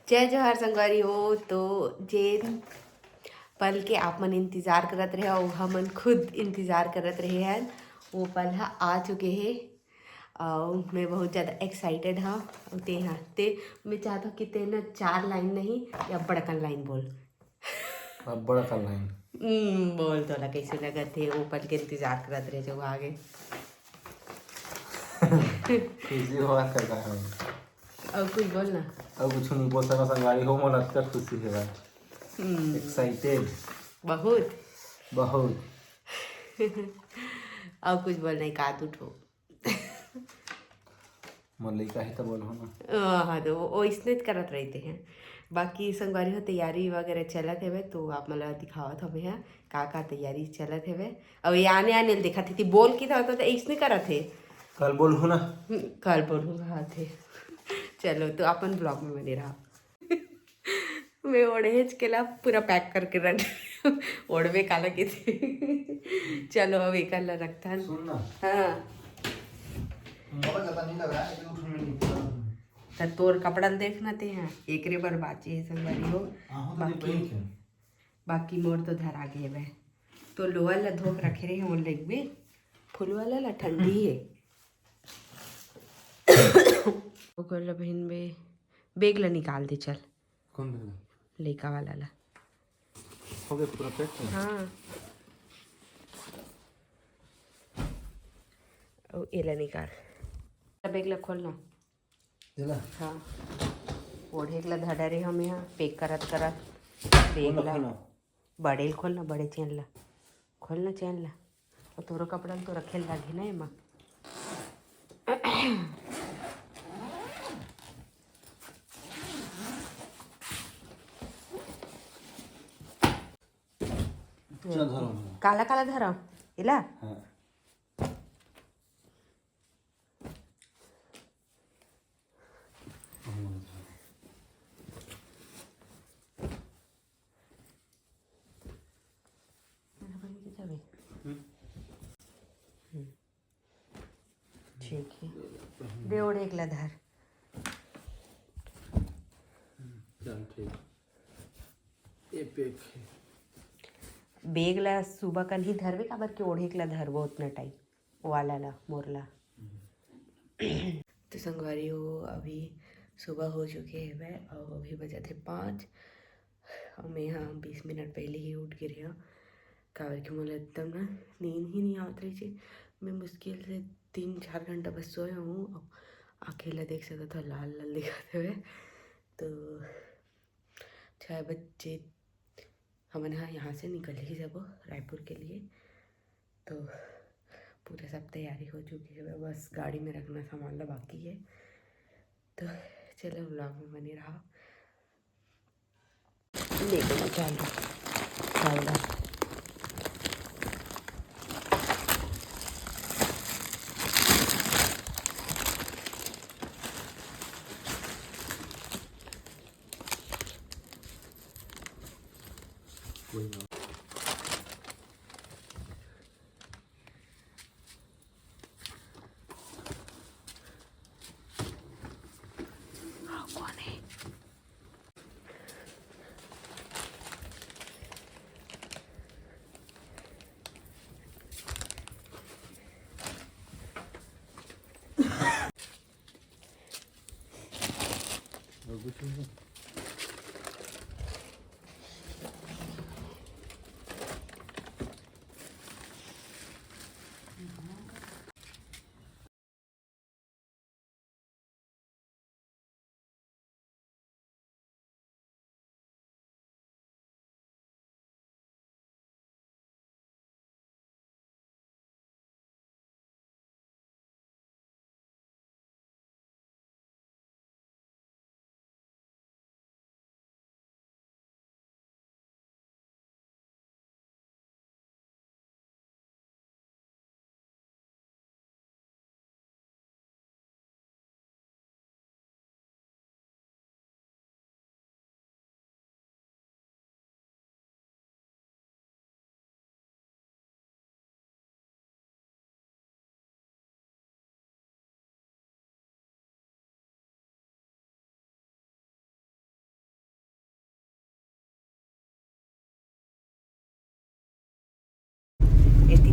जय जोहार संगवारी हो। तो जेन पल के आप मन इंतज़ार करत रहे और हमन खुद इंतज़ार करत रहे हैं वो पल हा आ चुके हैं। और मैं बहुत ज़्यादा एक्साइटेड हाँ। ते मैं चाहता हूँ कि ते ना 4 लाइन नहीं या बड़कन लाइन बोल। अब बड़ा कर लाइन बोल तो ला कैसे लगत थे वो पल के इंतज़ार करत रहे जो आगे। खुशी हुआ कर रहा है। और कुछ बोल ना। अब कुछ नहीं बोल सका संगारी हो मन अत्तर खुशी है। एक्साइटेड बहुत बहुत। और कुछ बोल नहीं का उठो। मन लइका है तो बोलो ना। हाँ तो वो इसने करत रहते हैं। बाकी संगवारी हो तैयारी वगैरह चलत हेवे तो आप मला दिखावत हमें है का तैयारी चलत हेवे। अब ये आने आने दिखत थी बोल की था तो इसने करत है। कल बोलू ना। कल बोलूँगा थे। चलो तो अपन ब्लॉग में बने रहा। मैं ओढ़ेज के ला पूरा पैक करके रख ओढ़वे काला की थी। चलो अब एक ला रखता है। सुन ना। हाँ मोला ज्यादा नहीं लग रहा है कि उठने में नहीं पड़ा। तो तोर कपड़ा देखना ते हैं एक रे बार बाची है संगवारी हो। बाकी मोर तो धर आगे है तो लोअर ला धोक रखे रहे हैं लेग में फुल वाला ला ठंडी है। ओकर ला बहन बे बेग ला निकाल दे चल। कौन बेग? लइका वाला ला। हो गया पूरा पैक। हाँ और ये ला निकाल बेग ला खोलना। चला हाँ ओढ़े ला धड़ा रहे हम यहाँ पैक करत करत बेग ला बड़े खोलना बड़े चैन ला खोलना चैन ला और तोरो कपड़ा तो रखे लागे ना एमा। चल धरो। काला काला धरा इला हाँ ठीक है दे ओढ़े एक ला धर। चल ठीक। ये पैक है। बेग ला सुबह कल ही धरवे काबर के ओढ़े के ला धरबो उतना टाइम वाला ला मोरला। तो संगवारी हो अभी सुबह हो चुके हैं वह और अभी बजे थे 5 और मैं यहाँ 20 मिनट पहले ही उठ गिर गया काबर के मोला एकदम ना नींद ही नहीं आत रही थी। मैं मुश्किल से 3-4 घंटा बस सोया हूँ। अकेला देख सकता था लाल लाल दिखाते हुए। तो 6 बजे हमन यहाँ से निकल ही जाबो रायपुर के लिए। तो पूरा सब तैयारी हो चुकी है बस गाड़ी में रखना सामान ला बाकी है। तो चलो व्लॉग में बने रहा लेके चलो। कोई ना। कौन है और कुछ नहीं।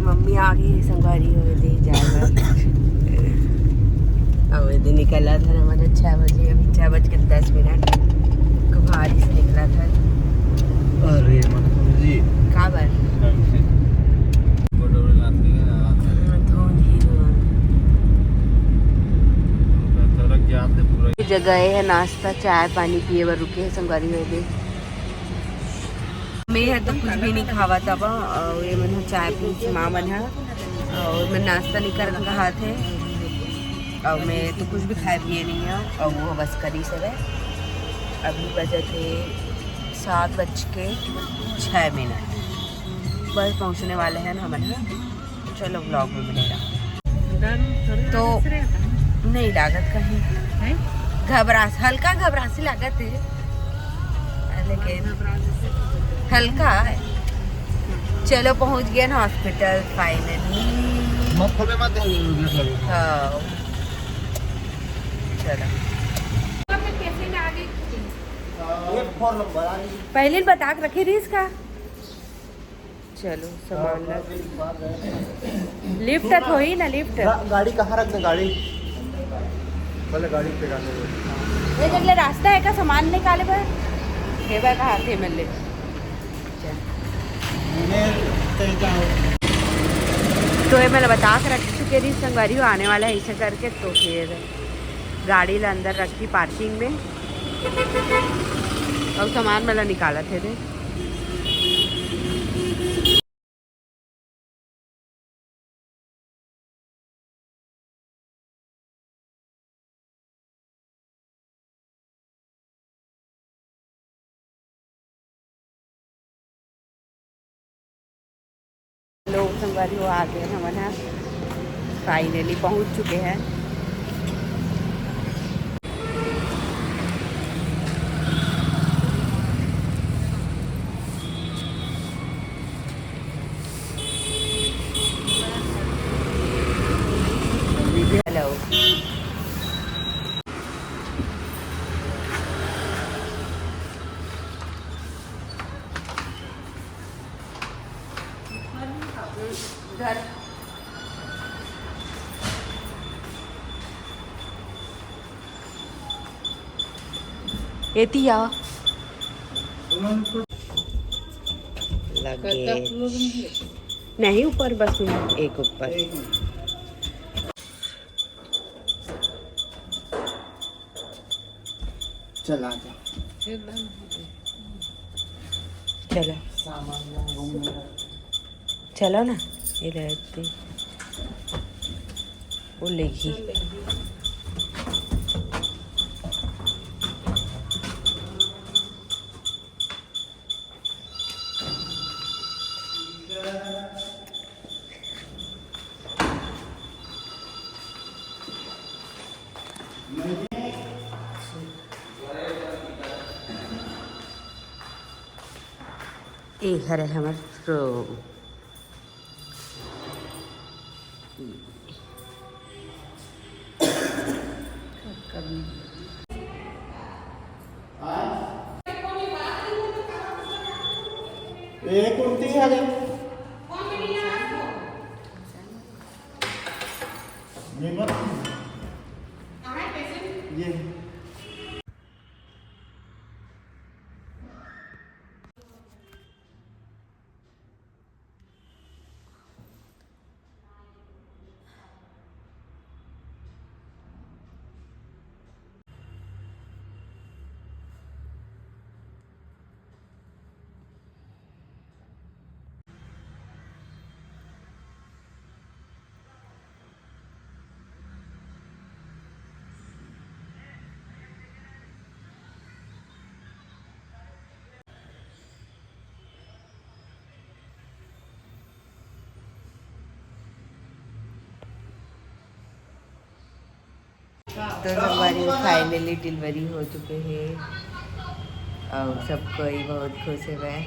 मम्मी आ गई संगवारी हो दे जाएगा। अब ये निकला था हमारा 6 बजे, अभी 6:10 कुम्हारी से निकला था। अरे जी का बार जगह है नाश्ता चाय पानी पिए बर रुके है संगवारी हो दे। मैं है तो कुछ भी नहीं खावा था और ये मन चाय पी माँ मन है और मैं नाश्ता नहीं कर रहा थे और मैं तो कुछ भी खाए पिए नहीं है और वो बस करी से है। अभी बजे थे 7:06 बस पहुंचने वाले हैं हम है। चलो ब्लॉग में मिलेगा तो नहीं लागत कहीं हल्का घबरासी लागत है लेकिन हल्का है। चलो पहुंच गए ना हॉस्पिटल फाइनली। हाँ चलो पहले बता के रखे रही इसका। चलो सामान लिफ्ट हो ही ना लिफ्ट गाड़ी कहाँ रखना गाड़ी पहले गाड़ी पे ये जगले रास्ता है का सामान निकाले पर हेबा का हाथे मिल ले। तो ये मैंने बता के रख चुके थी संगवारी आने वाला है ऐसे करके तो फिर गाड़ी ला अंदर रखी पार्किंग में और सामान मतलब निकाला थे। लोग संगवारी वो आ गए हमारे फाइनली पहुंच चुके हैं। हेलो घर एतिया नहीं ऊपर बस में एक ऊपर चला चलो चलो ना ये रहते वो लेगी ये घर है हमारे एक उल्टी है ये तो हमारी फाइनली डिलीवरी हो चुके हैं और सब कोई बहुत खुश है।